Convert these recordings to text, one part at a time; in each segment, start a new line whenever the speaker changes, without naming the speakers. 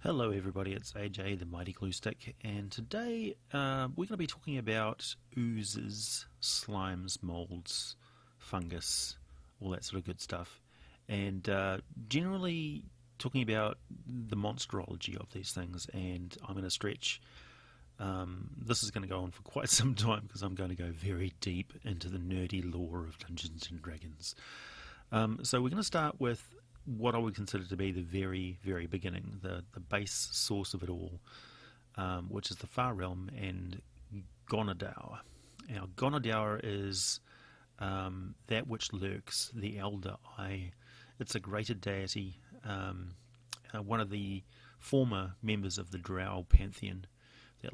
Hello everybody, it's AJ, the Mighty Glue Stick, and today we're going to be talking about oozes, slimes, molds, fungus, all that sort of good stuff, and generally talking about the monsterology of these things. And I'm going to stretch, this is going to go on for quite some time because I'm going to go very deep into the nerdy lore of Dungeons and Dragons. So we're going to start with what I would consider to be the very, very beginning, the base source of it all, which is the Far Realm and Gonadour. Now, Gonadour is that which lurks, the Elder Eye. It's a greater deity, one of the former members of the Drow pantheon that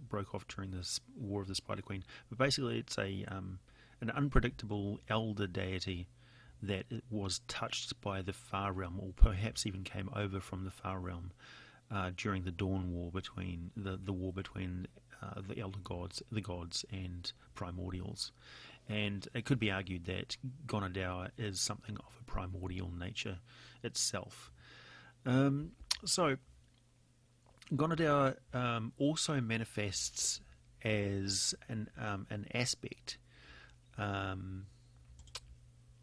broke off during this War of the Spider Queen. But basically, it's an unpredictable elder deity that it was touched by the Far Realm, or perhaps even came over from the Far Realm during the Dawn War, between the war between the Elder Gods, the gods, and Primordials. And it could be argued that Gonadour is something of a primordial nature itself. So Gonadour also manifests as an aspect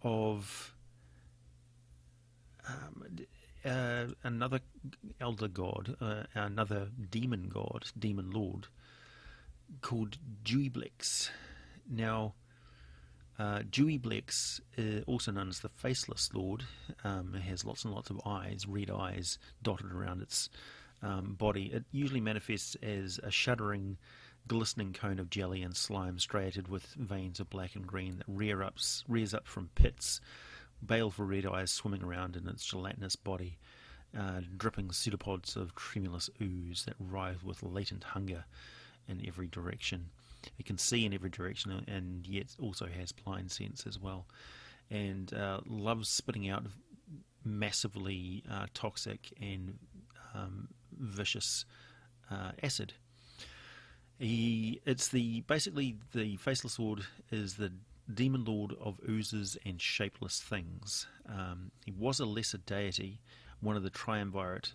of another elder god, another demon god, demon lord, called Deweyblix. Now, Deweyblix, also known as the Faceless Lord, it has lots and lots of eyes, red eyes, dotted around its body. It usually manifests as a shuddering, glistening cone of jelly and slime striated with veins of black and green that rears up from pits, baleful red eyes swimming around in its gelatinous body, dripping pseudopods of tremulous ooze that writhe with latent hunger in every direction. It can see in every direction and yet also has blind sense as well, and loves spitting out massively toxic and vicious acid. Basically the Faceless Lord is the demon lord of oozes and shapeless things. He was a lesser deity, one of the triumvirate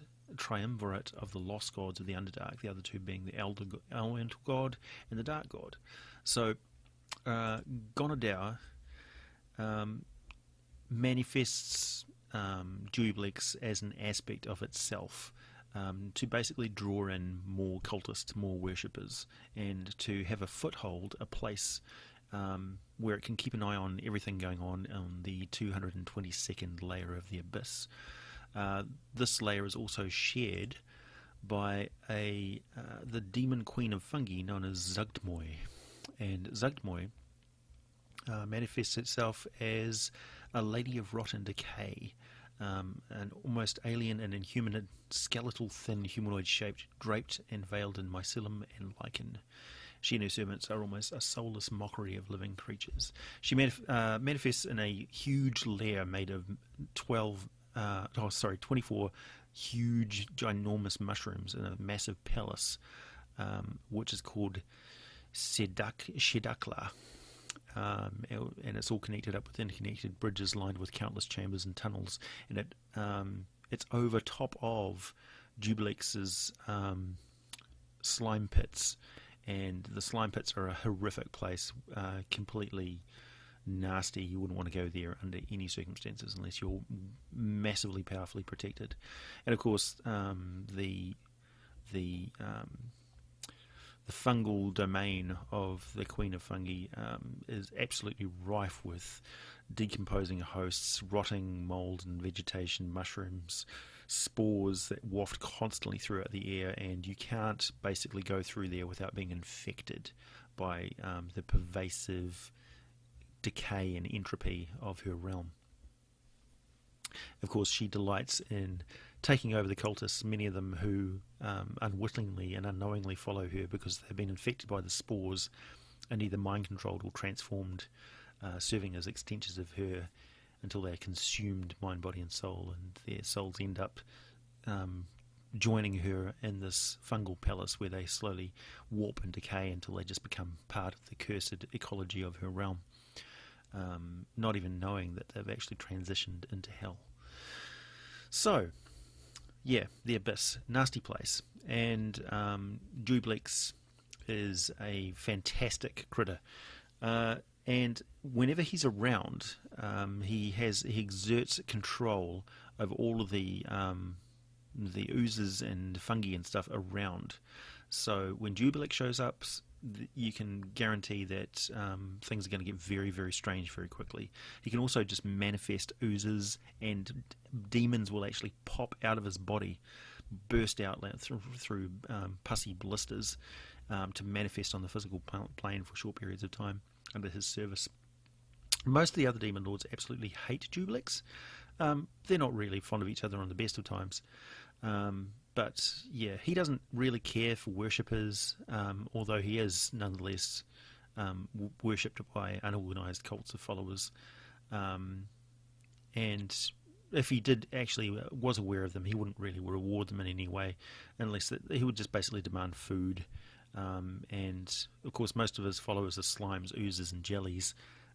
of the lost gods of the Underdark, the other two being the Elemental God and the Dark God. So Gonadour manifests Deweyblix as an aspect of itself, to basically draw in more cultists, more worshippers, and to have a foothold, a place where it can keep an eye on everything going on the 222nd layer of the Abyss. This layer is also shared by the demon queen of fungi known as Zugdmoy. And Zugdmoy manifests itself as a lady of rot and decay, an almost alien and inhuman, skeletal, thin, humanoid shaped, draped and veiled in mycelium and lichen. She and her servants are almost a soulless mockery of living creatures. She manifests in a huge lair made of 24 huge, ginormous mushrooms in a massive palace, which is called Shedakla. And it's all connected up with interconnected bridges lined with countless chambers and tunnels, and it's over top of Deweyblix's slime pits, and the slime pits are a horrific place, completely nasty. You wouldn't want to go there under any circumstances unless you're massively powerfully protected. And of course, the fungal domain of the Queen of Fungi is absolutely rife with decomposing hosts, rotting mold and vegetation, mushrooms, spores that waft constantly throughout the air, and you can't basically go through there without being infected by the pervasive decay and entropy of her realm. Of course, she delights in taking over the cultists, many of them who unwittingly and unknowingly follow her because they've been infected by the spores and either mind-controlled or transformed, serving as extensions of her until they're consumed mind, body and soul, and their souls end up joining her in this fungal palace where they slowly warp and decay until they just become part of the cursed ecology of her realm, not even knowing that they've actually transitioned into hell. So, yeah, the abyss, nasty place. And Dublex is a fantastic critter. And whenever he's around, he exerts control over all of the oozes and fungi and stuff around. So when Dublex shows up, you can guarantee that things are going to get very, very strange very quickly. He can also just manifest oozes, and demons will actually pop out of his body, burst out through pussy blisters to manifest on the physical plane for short periods of time under his service. Most of the other demon lords absolutely hate Dublex. They're not really fond of each other on the best of times. But yeah, he doesn't really care for worshippers, although he is nonetheless worshipped by unorganised cults of followers. And if he did actually was aware of them, he wouldn't really reward them in any way, unless he would just basically demand food. And of course, most of his followers are slimes, oozes, and jellies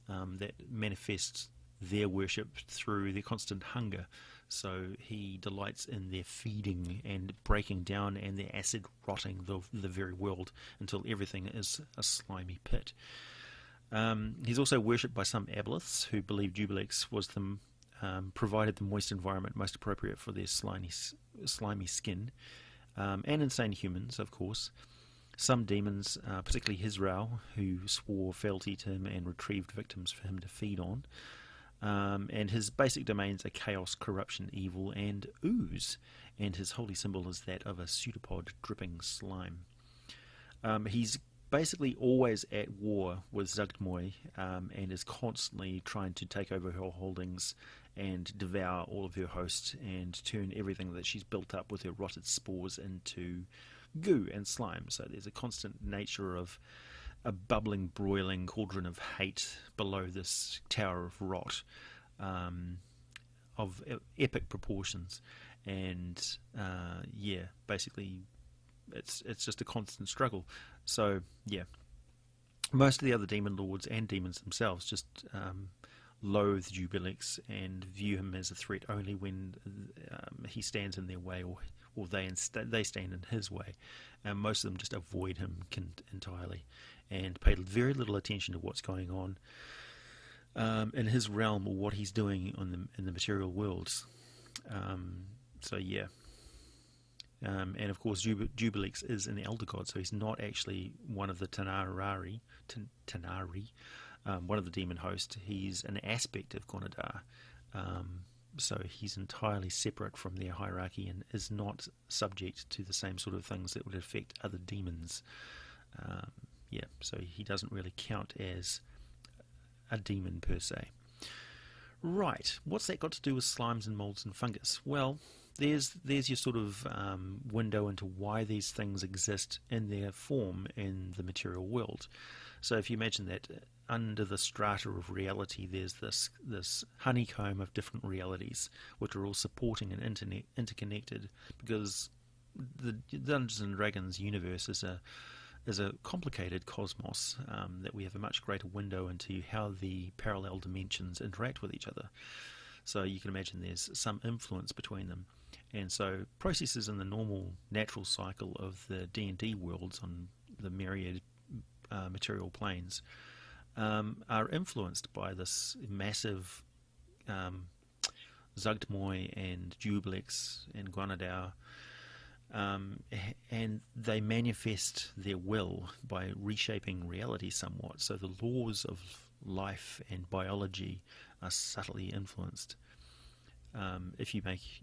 that manifest their worship through their constant hunger. So he delights in their feeding and breaking down and their acid rotting the very world until everything is a slimy pit. He's also worshipped by some aboleths who believe Dublex was provided the moist environment most appropriate for their slimy skin, and insane humans, of course. Some demons, particularly Hisrau, who swore fealty to him and retrieved victims for him to feed on. And his basic domains are chaos, corruption, evil, and ooze. And his holy symbol is that of a pseudopod dripping slime. He's basically always at war with Zugdmoy, and is constantly trying to take over her holdings and devour all of her hosts and turn everything that she's built up with her rotted spores into goo and slime. So there's a constant nature of a bubbling, broiling cauldron of hate below this tower of rot, of epic proportions. And yeah, basically it's just a constant struggle. So yeah, most of the other demon lords and demons themselves just loathe Dublex and view him as a threat only when he stands in their way, or they stand in his way. And most of them just avoid him entirely and pay very little attention to what's going on in his realm or what he's doing in the material worlds. So yeah. And of course, Dublex is an elder god, so he's not actually one of the Tanari, one of the demon hosts. He's an aspect of Gonadar, so he's entirely separate from their hierarchy and is not subject to the same sort of things that would affect other demons. Yeah, so he doesn't really count as a demon per se. Right, what's that got to do with slimes and molds and fungus? Well, there's your sort of window into why these things exist in their form in the material world. So if you imagine that under the strata of reality there's this honeycomb of different realities which are all supporting and interconnected, because the Dungeons and Dragons universe is a complicated cosmos, that we have a much greater window into how the parallel dimensions interact with each other. So you can imagine there's some influence between them. And so processes in the normal natural cycle of the D&D worlds on the myriad material planes are influenced by this massive Zugdmoy and Dublex and Guanadao, and they manifest their will by reshaping reality somewhat. So the laws of life and biology are subtly influenced. If you make,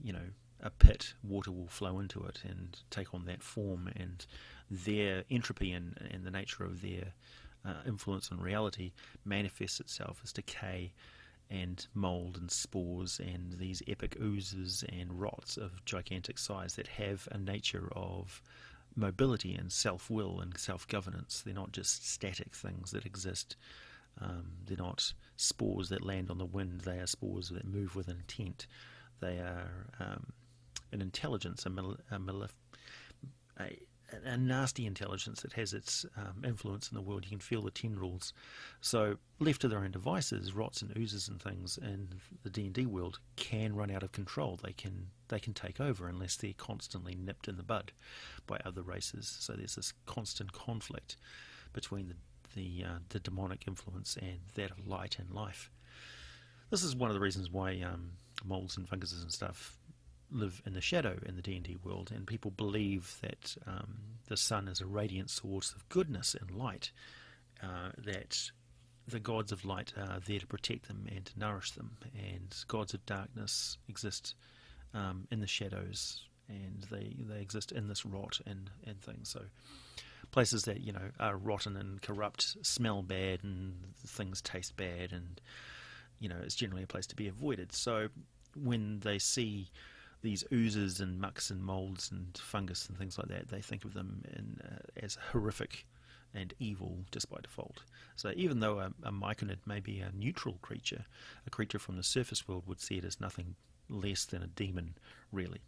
a pit, water will flow into it and take on that form, and their entropy and the nature of their influence on reality manifests itself as decay and mould and spores and these epic oozes and rots of gigantic size that have a nature of mobility and self-will and self-governance. They're not just static things that exist. They're not spores that land on the wind. They are spores that move with intent. They are an intelligence, a nasty intelligence that has its influence in the world. You can feel the tendrils. So left to their own devices, rots and oozes and things in the D&D world can run out of control. They can take over unless they're constantly nipped in the bud by other races. So there's this constant conflict between the demonic influence and that of light and life. This is one of the reasons why molds and funguses and stuff live in the shadow in the D&D world, and people believe that the sun is a radiant source of goodness and light, that the gods of light are there to protect them and to nourish them, and gods of darkness exist in the shadows, and they exist in this rot and things. So places that are rotten and corrupt smell bad, and things taste bad, and it's generally a place to be avoided. So when they see these oozes and mucks and molds and fungus and things like that, they think of them as horrific and evil just by default. So even though a myconid may be a neutral creature, a creature from the surface world would see it as nothing less than a demon, really,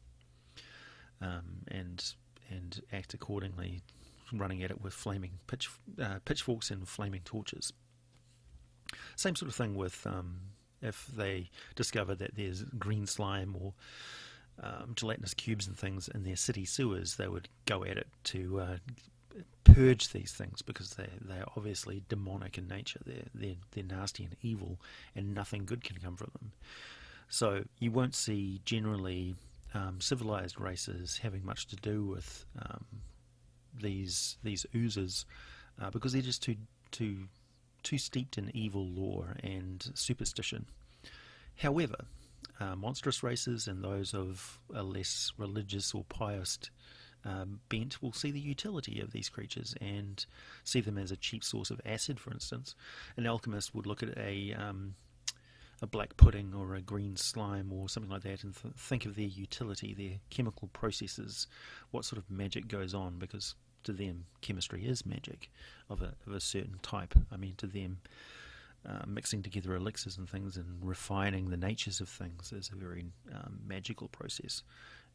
and act accordingly, running at it with flaming pitchforks and flaming torches. Same sort of thing with if they discover that there's green slime or gelatinous cubes and things in their city sewers, they would go at it to purge these things, because they're obviously demonic in nature. They're nasty and evil, and nothing good can come from them. So you won't see generally civilized races having much to do with these oozes, because they're just too steeped in evil lore and superstition. However, monstrous races and those of a less religious or pious bent will see the utility of these creatures and see them as a cheap source of acid, for instance. An alchemist would look at a black pudding or a green slime or something like that and think of their utility, their chemical processes, what sort of magic goes on, because to them chemistry is magic of a certain type. I mean, to them mixing together elixirs and things and refining the natures of things is a very magical process.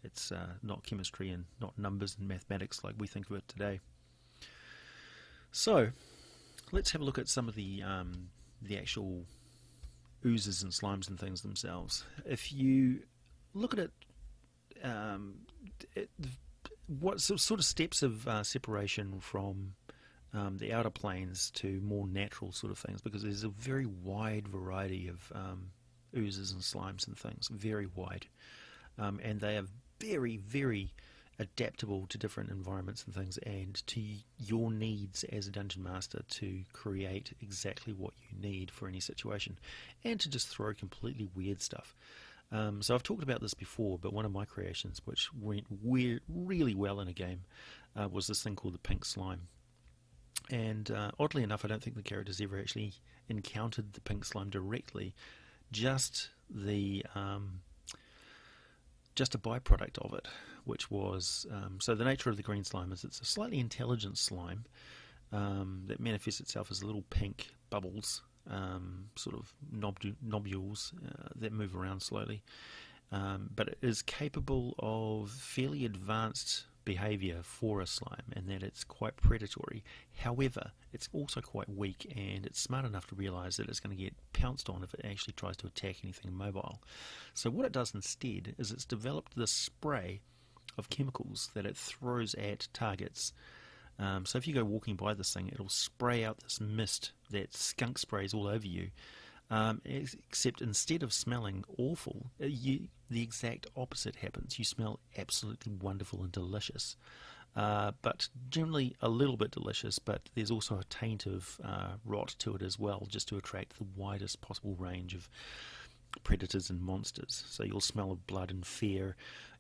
It's not chemistry and not numbers and mathematics like we think of it today. So let's have a look at some of the actual oozes and slimes and things themselves. If you look at it, what sort of steps of separation from the outer planes to more natural sort of things, because there's a very wide variety of oozes and slimes and things, very wide, and they are very, very adaptable to different environments and things, and to your needs as a dungeon master to create exactly what you need for any situation, and to just throw completely weird stuff. So I've talked about this before, but one of my creations which went really well in a game was this thing called the pink slime. And oddly enough, I don't think the characters ever actually encountered the pink slime directly, just just a byproduct of it, which was so the nature of the green slime is it's a slightly intelligent slime that manifests itself as little pink bubbles, sort of nobules that move around slowly, but it is capable of fairly advanced behaviour for a slime, and that it's quite predatory. However, it's also quite weak, and it's smart enough to realise that it's going to get pounced on if it actually tries to attack anything mobile. So what it does instead is it's developed this spray of chemicals that it throws at targets. So if you go walking by this thing, it'll spray out this mist that skunk sprays all over you, except instead of smelling awful, the exact opposite happens. You smell absolutely wonderful and delicious, but generally a little bit delicious, but there's also a taint of rot to it as well, just to attract the widest possible range of predators and monsters. So you'll smell of blood and fear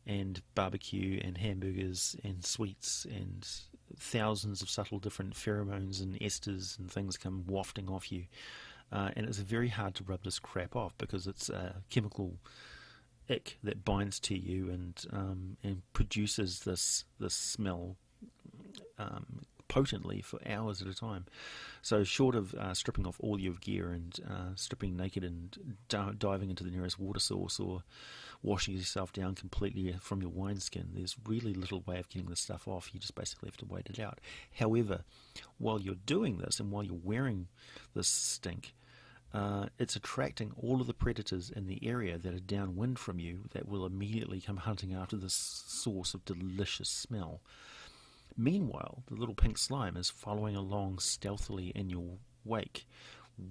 and barbecue and hamburgers and sweets, and thousands of subtle different pheromones and esters and things come wafting off you. And it's very hard to rub this crap off, because it's a chemical ick that binds to you and produces this smell potently for hours at a time. So short of stripping off all your gear and stripping naked and diving into the nearest water source or washing yourself down completely from your wineskin, there's really little way of getting this stuff off. You just basically have to wait it out. However, while you're doing this and while you're wearing this stink, it's attracting all of the predators in the area that are downwind from you that will immediately come hunting after this source of delicious smell. Meanwhile, the little pink slime is following along stealthily in your wake,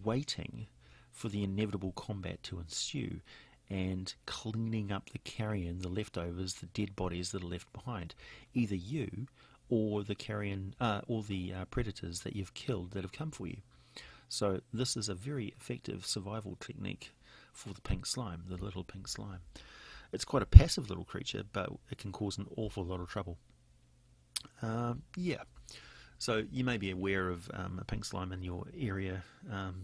waiting for the inevitable combat to ensue and cleaning up the carrion, the leftovers, the dead bodies that are left behind. Either you or the carrion, or the predators that you've killed that have come for you. So this is a very effective survival technique for the pink slime, the little pink slime. It's quite a passive little creature, but it can cause an awful lot of trouble. So you may be aware of a pink slime in your area.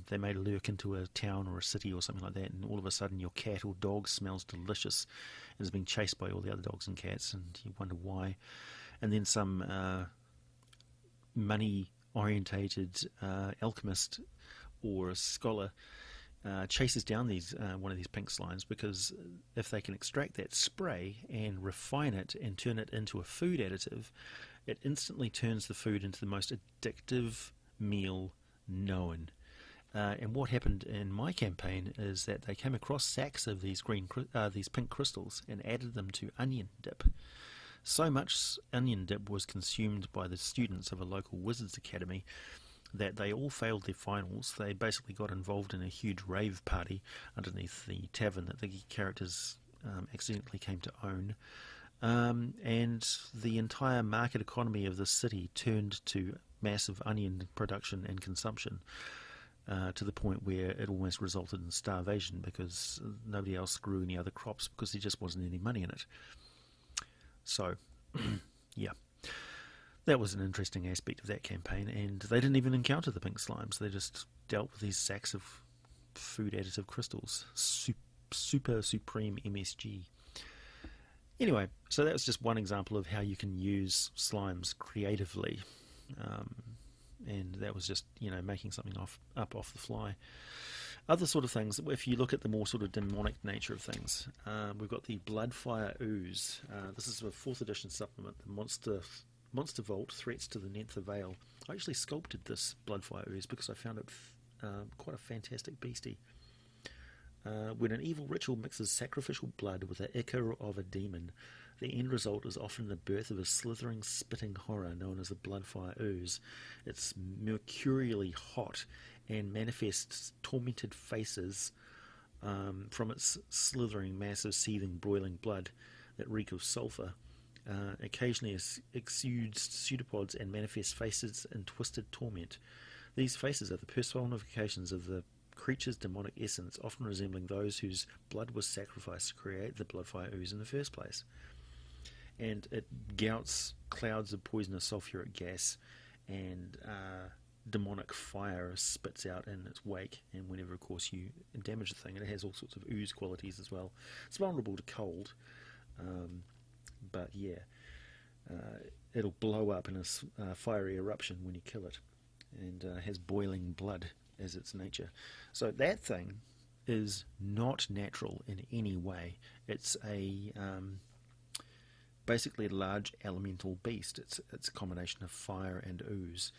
They may lurk into a town or a city or something like that, and all of a sudden your cat or dog smells delicious and is being chased by all the other dogs and cats, and you wonder why. And then some money-orientated alchemist or a scholar chases down one of these pink slimes, because if they can extract that spray and refine it and turn it into a food additive, it instantly turns the food into the most addictive meal known. And what happened in my campaign is that they came across sacks of these pink crystals and added them to onion dip. So much onion dip was consumed by the students of a local wizards academy that they all failed their finals. They basically got involved in a huge rave party underneath the tavern that the characters accidentally came to own. And the entire market economy of the city turned to massive onion production and consumption, to the point where it almost resulted in starvation because nobody else grew any other crops because there just wasn't any money in it. So, yeah. That was an interesting aspect of that campaign, and they didn't even encounter the pink slimes. They just dealt with these sacks of food additive crystals. Super supreme MSG. Anyway, so that was just one example of how you can use slimes creatively. And that was just, making something up off the fly. Other sort of things, if you look at the more sort of demonic nature of things, we've got the Bloodfire Ooze. This is a 4th edition supplement, the Monster Vault, Threats to the Nether Vale. I actually sculpted this Bloodfire Ooze because I found it quite a fantastic beastie. When an evil ritual mixes sacrificial blood with the ichor of a demon, the end result is often the birth of a slithering, spitting horror known as the Bloodfire Ooze. It's mercurially hot and manifests tormented faces from its slithering mass of seething, broiling blood that reek of sulphur. Occasionally exudes pseudopods and manifests faces in twisted torment. These faces are the personifications of the creature's demonic essence, often resembling those whose blood was sacrificed to create the Bloodfire Ooze in the first place. And it gouts clouds of poisonous sulfuric gas, and demonic fire spits out in its wake, and whenever, of course, you damage the thing, and it has all sorts of ooze qualities as well. It's vulnerable to cold, but yeah, it'll blow up in a fiery eruption when you kill it, and has boiling blood as its nature. So that thing is not natural in any way. It's basically a large elemental beast. It's a combination of fire and ooze,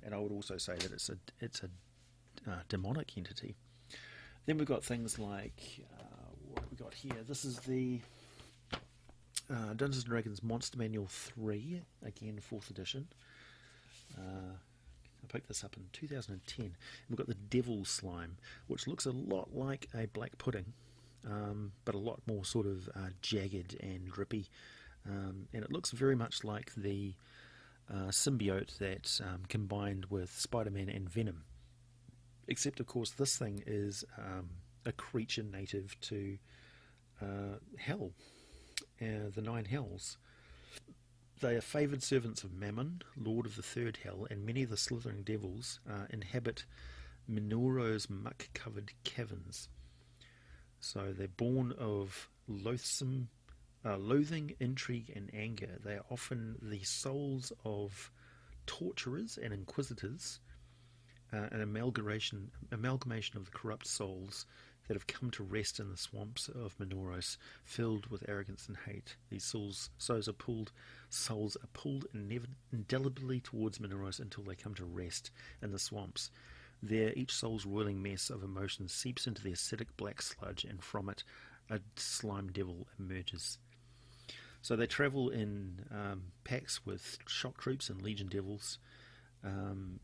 and I would also say that it's a demonic entity. Then we've got things like what we got here. This is the Dungeons & Dragons Monster Manual 3, again 4th edition. I picked this up in 2010. And we've got the Devil Slime, which looks a lot like a black pudding, but a lot more sort of jagged and drippy. And it looks very much like the symbiote that combined with Spider-Man and Venom. Except, of course, this thing is a creature native to Hell, the 9 Hells. They are favoured servants of Mammon, Lord of the Third Hell, and many of the slithering devils inhabit Minoru's muck-covered caverns. So they're born of loathing, intrigue, and anger. They are often the souls of torturers and inquisitors, an amalgamation of the corrupt souls that have come to rest in the swamps of Minoros, filled with arrogance and hate. These souls are pulled indelibly towards Minoros until they come to rest in the swamps. There, each soul's roiling mess of emotions seeps into the acidic black sludge, and from it, a slime devil emerges. So they travel in packs with shock troops and legion devils, and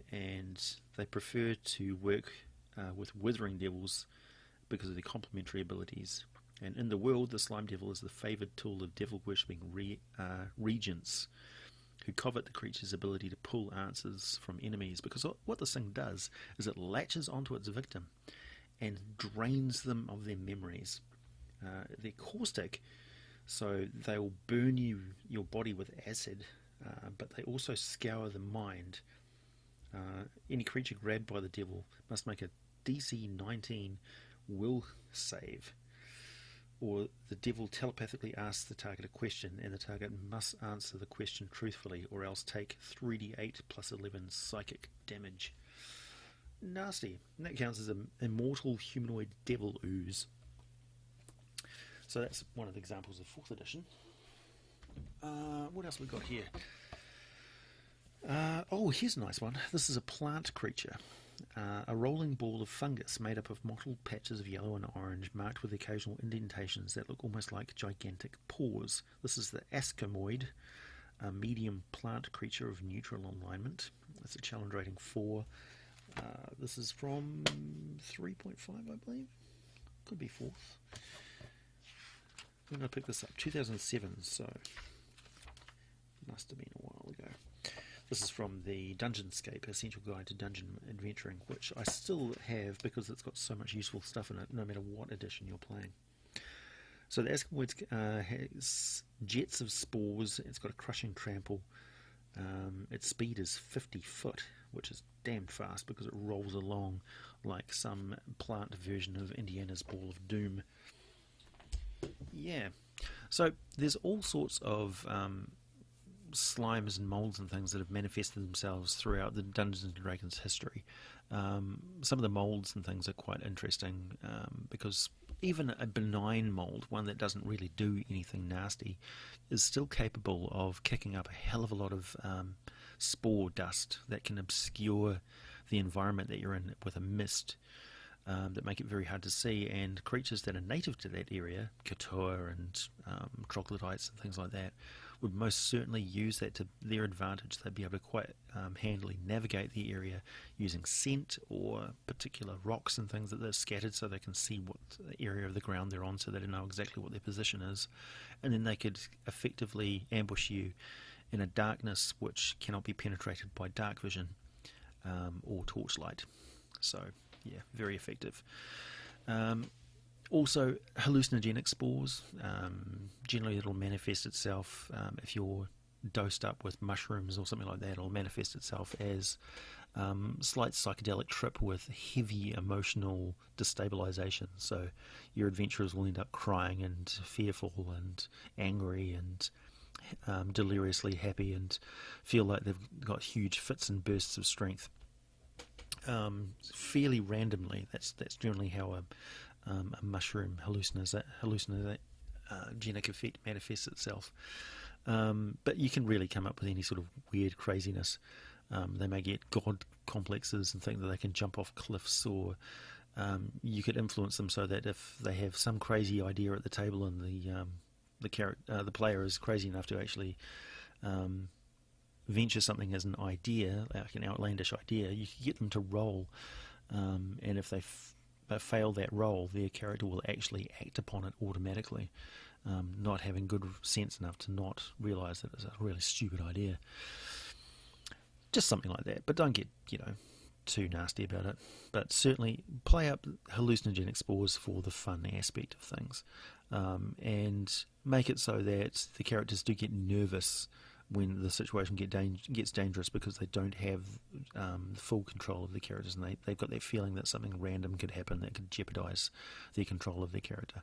they prefer to work with withering devils because of their complementary abilities. And in the world, the slime devil is the favoured tool of devil-worshipping regents who covet the creature's ability to pull answers from enemies, because what this thing does is it latches onto its victim and drains them of their memories. They're caustic, so they'll burn your body with acid, but they also scour the mind. Any creature grabbed by the devil must make a DC 19 will save, or the devil telepathically asks the target a question, and the target must answer the question truthfully, or else take 3d8 plus 11 psychic damage. Nasty. And that counts as an immortal humanoid devil ooze. So that's one of the examples of 4th edition. What else we got here? Here's a nice one. This is a plant creature. A rolling ball of fungus made up of mottled patches of yellow and orange, marked with occasional indentations that look almost like gigantic pores. This is the Ascomoid, a medium plant creature of neutral alignment. It's a challenge rating 4. This is from 3.5, I believe. Could be 4th. When did I pick this up? 2007, so must have been a while ago. This is from the Dungeonscape, Essential Guide to Dungeon Adventuring, which I still have because it's got so much useful stuff in it, no matter what edition you're playing. So the Ascomoid has jets of spores. It's got a crushing trample. Its speed is 50 foot, which is damn fast because it rolls along like some plant version of Indiana's Ball of Doom. Yeah. So there's all sorts of slimes and molds and things that have manifested themselves throughout the Dungeons and Dragons history. Some of the molds and things are quite interesting because even a benign mold, one that doesn't really do anything nasty, is still capable of kicking up a hell of a lot of spore dust that can obscure the environment that you're in with a mist that make it very hard to see, and creatures that are native to that area, Katoa and troglodytes and things like that, would most certainly use that to their advantage. They'd be able to quite handily navigate the area using scent or particular rocks and things that they're scattered so they can see what area of the ground they're on, so they know exactly what their position is, and then they could effectively ambush you in a darkness which cannot be penetrated by dark vision or torchlight. So yeah, very effective. Also, hallucinogenic spores. Generally, it'll manifest itself if you're dosed up with mushrooms or something like that. It'll manifest itself as slight psychedelic trip with heavy emotional destabilization. So your adventurers will end up crying and fearful and angry and deliriously happy and feel like they've got huge fits and bursts of strength. Fairly randomly. That's generally how a mushroom hallucinogenic effect manifests itself. But you can really come up with any sort of weird craziness. They may get god complexes and think that they can jump off cliffs, or you could influence them so that if they have some crazy idea at the table and the player is crazy enough to actually venture something as an idea, like an outlandish idea, you can get them to roll, and if they fail that roll, their character will actually act upon it automatically, not having good sense enough to not realise that it's a really stupid idea. Just something like that, but don't get too nasty about it. But certainly play up hallucinogenic spores for the fun aspect of things, and make it so that the characters do get nervous when the situation gets dangerous, because they don't have full control of the characters, and they've got that feeling that something random could happen that could jeopardise their control of their character.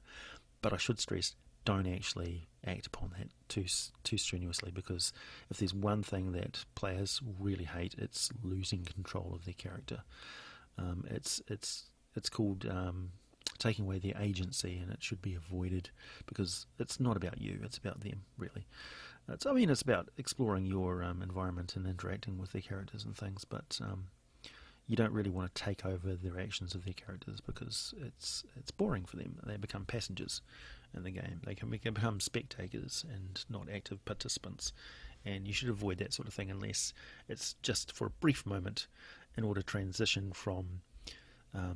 But I should stress, don't actually act upon that too strenuously, because if there's one thing that players really hate, it's losing control of their character. It's called taking away their agency, and it should be avoided, because it's not about you, it's about them, really. It's about exploring your environment and interacting with their characters and things, but you don't really want to take over their actions of their characters, because it's boring for them. They become passengers in the game. They can become spectators and not active participants, and you should avoid that sort of thing unless it's just for a brief moment in order to transition from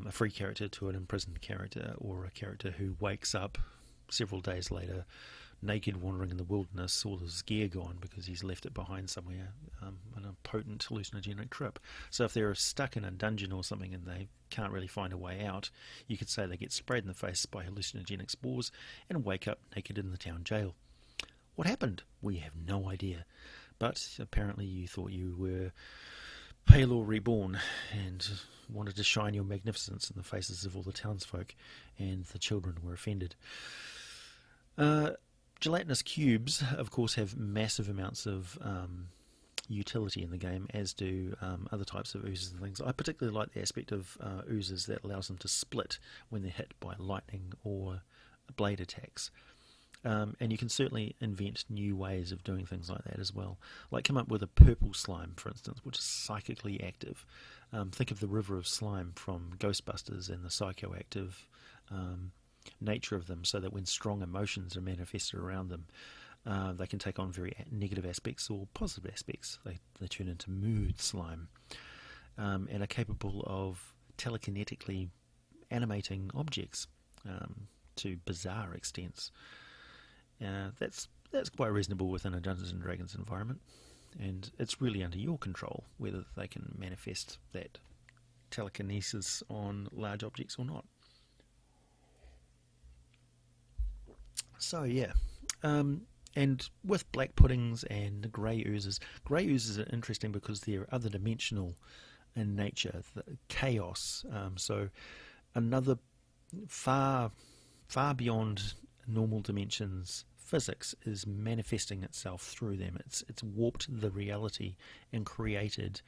a free character to an imprisoned character, or a character who wakes up several days later naked, wandering in the wilderness, all his gear gone because he's left it behind somewhere on a potent hallucinogenic trip. So if they're stuck in a dungeon or something and they can't really find a way out, you could say they get sprayed in the face by hallucinogenic spores and wake up naked in the town jail. What happened? We have no idea. But apparently you thought you were Palor reborn and wanted to shine your magnificence in the faces of all the townsfolk, and the children were offended. Gelatinous cubes, of course, have massive amounts of utility in the game, as do other types of oozes and things. I particularly like the aspect of oozes that allows them to split when they're hit by lightning or blade attacks. And you can certainly invent new ways of doing things like that as well. Like come up with a purple slime, for instance, which is psychically active. Think of the river of slime from Ghostbusters and the psychoactive nature of them, so that when strong emotions are manifested around them, they can take on very negative aspects or positive aspects. They turn into mood slime, and are capable of telekinetically animating objects to bizarre extents. That's quite reasonable within a Dungeons and Dragons environment, and it's really under your control whether they can manifest that telekinesis on large objects or not. So yeah, and with black puddings and grey oozes are interesting because they're other dimensional in nature, chaos. So another far beyond normal dimensions physics is manifesting itself through them. It's warped the reality and created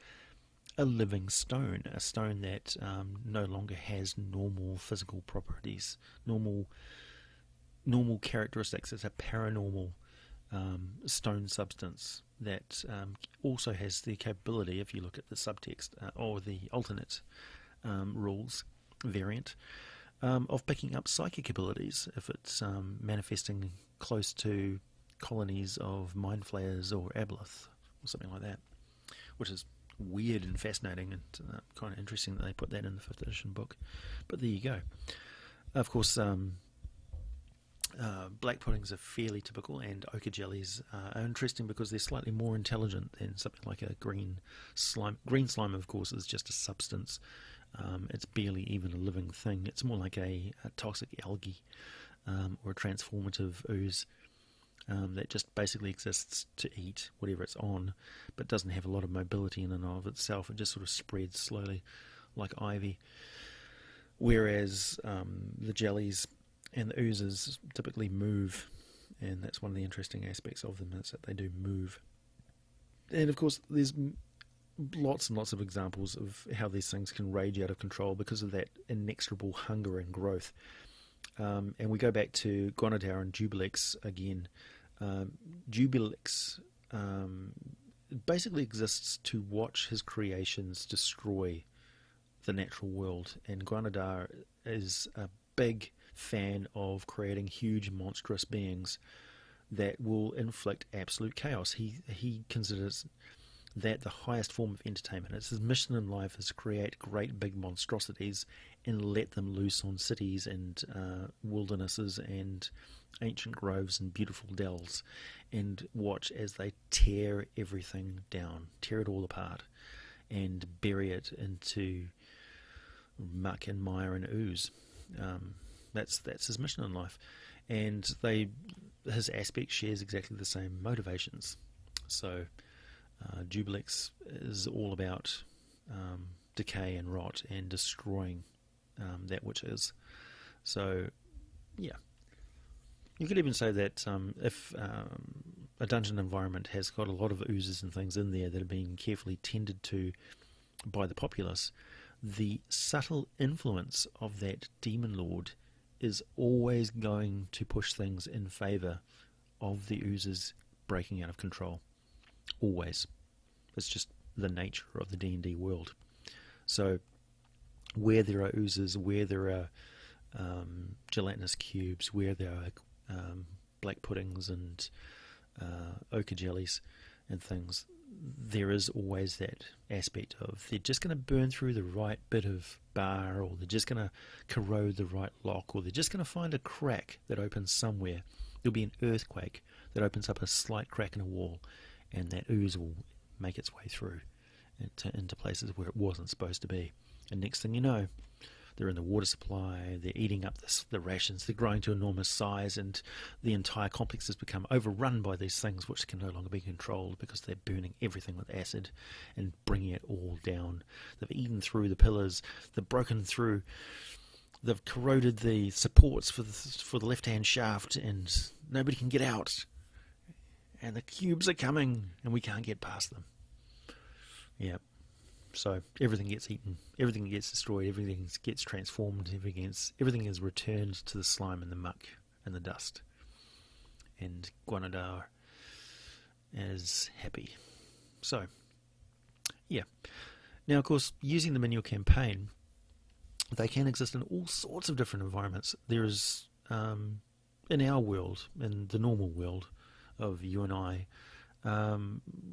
a living stone, a stone that no longer has normal physical properties, normal characteristics. It's a paranormal stone substance that also has the capability, if you look at the subtext or the alternate rules variant, of picking up psychic abilities if it's manifesting close to colonies of mind flayers or aboleth or something like that, which is weird and fascinating, and kind of interesting that they put that in the 5th edition book. But there you go. Of course, black puddings are fairly typical, and ochre jellies are interesting because they're slightly more intelligent than something like a green slime. Green slime, of course, is just a substance. It's barely even a living thing. It's more like a toxic algae or a transformative ooze that just basically exists to eat whatever it's on, but doesn't have a lot of mobility in and of itself. It just sort of spreads slowly like ivy. Whereas the jellies and the oozes typically move, and that's one of the interesting aspects of them, is that they do move. And of course there's lots and lots of examples of how these things can rage out of control because of that inexorable hunger and growth. And we go back to Gonadar and Jubilex again. Jubilex basically exists to watch his creations destroy the natural world, and Gonadar is a big fan of creating huge monstrous beings that will inflict absolute chaos. He considers that the highest form of entertainment. It's his mission in life is to create great big monstrosities and let them loose on cities and wildernesses and ancient groves and beautiful dells, and watch as they tear everything down, tear it all apart, and bury it into muck and mire and ooze. That's his mission in life, and his aspect shares exactly the same motivations. So Jubilex is all about decay and rot and destroying that which is. So yeah, You could even say that if a dungeon environment has got a lot of oozes and things in there that are being carefully tended to by the populace, the subtle influence of that demon lord is always going to push things in favour of the oozes breaking out of control. Always. It's just the nature of the D&D world. So where there are oozes, where there are gelatinous cubes, where there are black puddings and ochre jellies and things, there is always that aspect of they're just going to burn through the right bit of bar, or they're just going to corrode the right lock, or they're just going to find a crack that opens somewhere. There'll be an earthquake that opens up a slight crack in a wall, and that ooze will make its way through into places where it wasn't supposed to be. And next thing you know, they're in the water supply, they're eating up the rations, they're growing to enormous size, and the entire complex has become overrun by these things which can no longer be controlled because they're burning everything with acid and bringing it all down. They've eaten through the pillars, they've broken through, they've corroded the supports for the left-hand shaft, and nobody can get out. And the cubes are coming, and we can't get past them. Yeah. So everything gets eaten, everything gets destroyed, everything gets transformed, everything is returned to the slime and the muck and the dust. And Guanadar is happy. So, yeah. Now, of course, using them in your campaign, they can exist in all sorts of different environments. There is, in our world, in the normal world of you and I,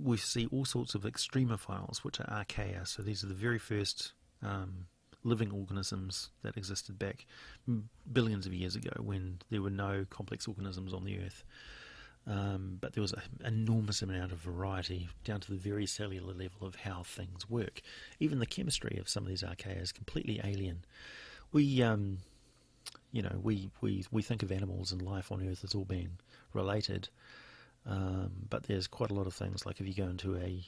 we see all sorts of extremophiles, which are archaea. So these are the very first living organisms that existed back billions of years ago, when there were no complex organisms on the earth. But there was an enormous amount of variety, down to the very cellular level of how things work. Even the chemistry of some of these archaea is completely alien. We think of animals and life on Earth as all being related. But there's quite a lot of things, like if you go into a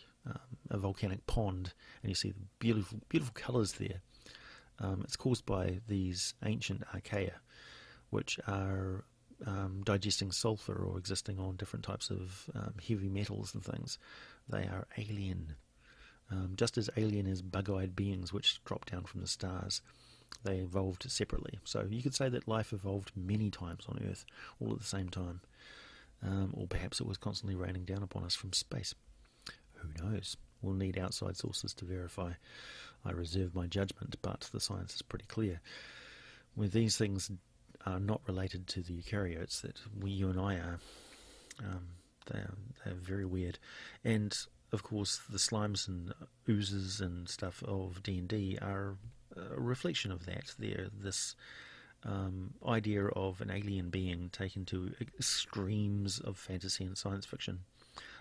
volcanic pond and you see the beautiful colours there, it's caused by these ancient archaea, which are digesting sulfur or existing on different types of heavy metals and things. They are alien, just as alien as bug-eyed beings which drop down from the stars. They evolved separately. So you could say that life evolved many times on Earth, all at the same time. Or perhaps it was constantly raining down upon us from space. Who knows? We'll need outside sources to verify. I reserve my judgment, but the science is pretty clear. Where these things are not related to the eukaryotes that you and I are, they're very weird. And, of course, the slimes and oozes and stuff of D&D are a reflection of that. They're this idea of an alien being taken to extremes of fantasy and science fiction.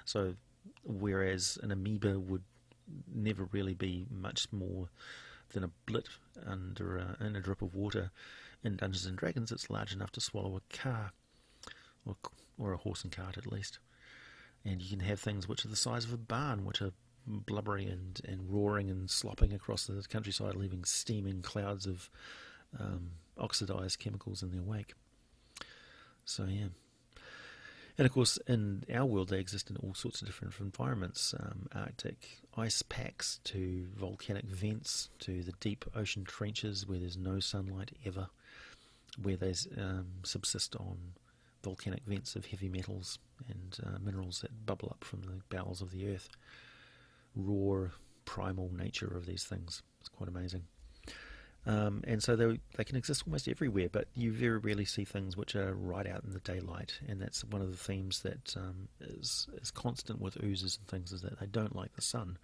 So whereas an amoeba would never really be much more than a blit in a drip of water, in Dungeons and Dragons it's large enough to swallow a car, or a horse and cart at least. And you can have things which are the size of a barn, which are blubbery and roaring and slopping across the countryside, leaving steaming clouds of oxidized chemicals in their wake. So yeah. And of course in our world they exist in all sorts of different environments, Arctic ice packs to volcanic vents to the deep ocean trenches where there's no sunlight ever, where they subsist on volcanic vents of heavy metals and minerals that bubble up from the bowels of the earth. Raw primal nature of these things, it's quite amazing. And so they can exist almost everywhere, but you very rarely see things which are right out in the daylight, and that's one of the themes that is constant with oozes and things, is that they don't like the sun.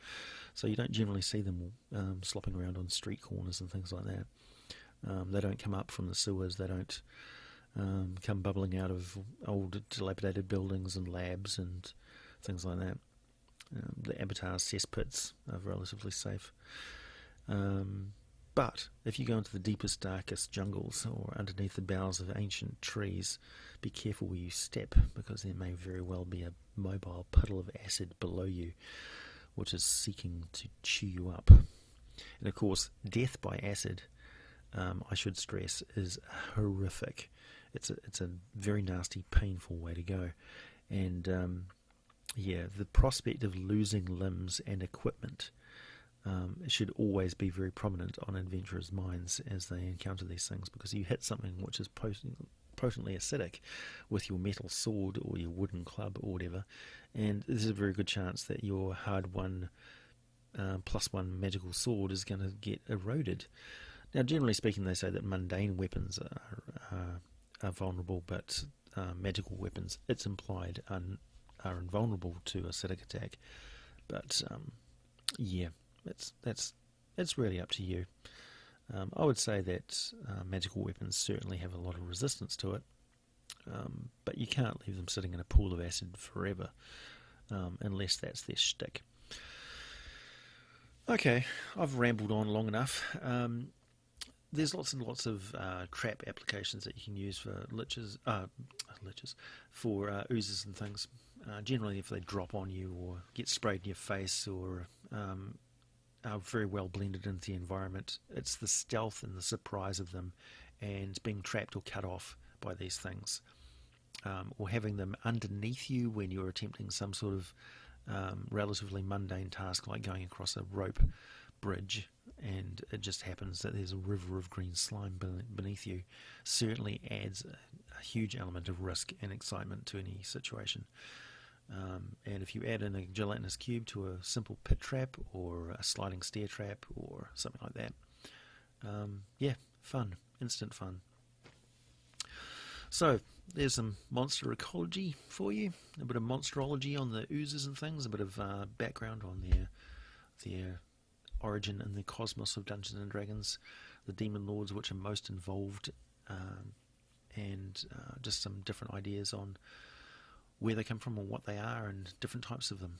So you don't generally see them slopping around on street corners and things like that. They don't come up from the sewers, they don't come bubbling out of old dilapidated buildings and labs and things like that. The Avatar cesspits are relatively safe. But if you go into the deepest, darkest jungles or underneath the boughs of ancient trees, be careful where you step, because there may very well be a mobile puddle of acid below you, which is seeking to chew you up. And of course, death by acid, I should stress, is horrific. it's a very nasty, painful way to go. And yeah, the prospect of losing limbs and equipment should always be very prominent on adventurers' minds as they encounter these things, because you hit something which is potently acidic with your metal sword or your wooden club or whatever, and there's a very good chance that your hard-won +1 magical sword is going to get eroded. Now, generally speaking, they say that mundane weapons are vulnerable, but magical weapons, it's implied, are invulnerable to acidic attack. But yeah, it's really up to you. I would say that magical weapons certainly have a lot of resistance to it, but you can't leave them sitting in a pool of acid forever, unless that's their shtick. Okay, I've rambled on long enough. There's lots and lots of trap applications that you can use for for oozes and things. Generally, if they drop on you or get sprayed in your face or are very well blended into the environment, it's the stealth and the surprise of them and being trapped or cut off by these things, or having them underneath you when you're attempting some sort of relatively mundane task like going across a rope bridge, and it just happens that there's a river of green slime beneath you, certainly adds a huge element of risk and excitement to any situation. And if you add in a gelatinous cube to a simple pit trap or a sliding stair trap or something like that, yeah, fun, instant fun. So there's some monster ecology for you, a bit of monsterology on the oozes and things, a bit of background on their origin in the cosmos of Dungeons and Dragons, the demon lords which are most involved, and just some different ideas on where they come from and what they are and different types of them.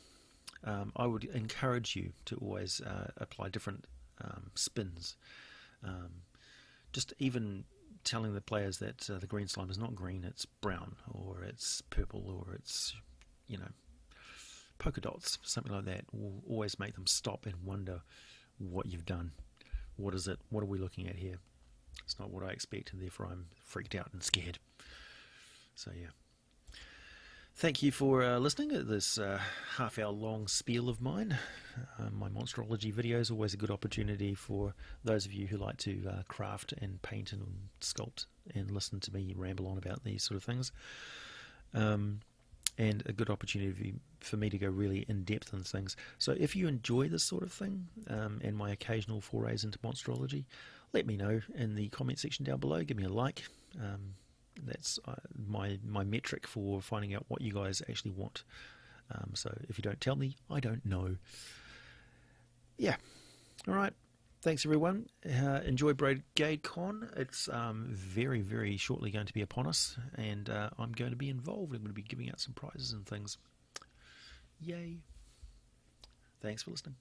I would encourage you to always apply different spins. Just even telling the players that the green slime is not green, it's brown, or it's purple, or it's, polka dots, something like that, will always make them stop and wonder what you've done. What is it? What are we looking at here? It's not what I expect, and therefore I'm freaked out and scared. So yeah. Thank you for listening to this half-hour long spiel of mine. My monsterology video is always a good opportunity for those of you who like to craft and paint and sculpt and listen to me ramble on about these sort of things. And a good opportunity for me to go really in-depth on things. So if you enjoy this sort of thing, and my occasional forays into monsterology, let me know in the comment section down below. Give me a like. That's my metric for finding out what you guys actually want. So if you don't tell me, I don't know. Yeah. All right. Thanks, everyone. Enjoy Brigade Con. It's very, very shortly going to be upon us, and I'm going to be involved. I'm going to be giving out some prizes and things. Yay. Thanks for listening.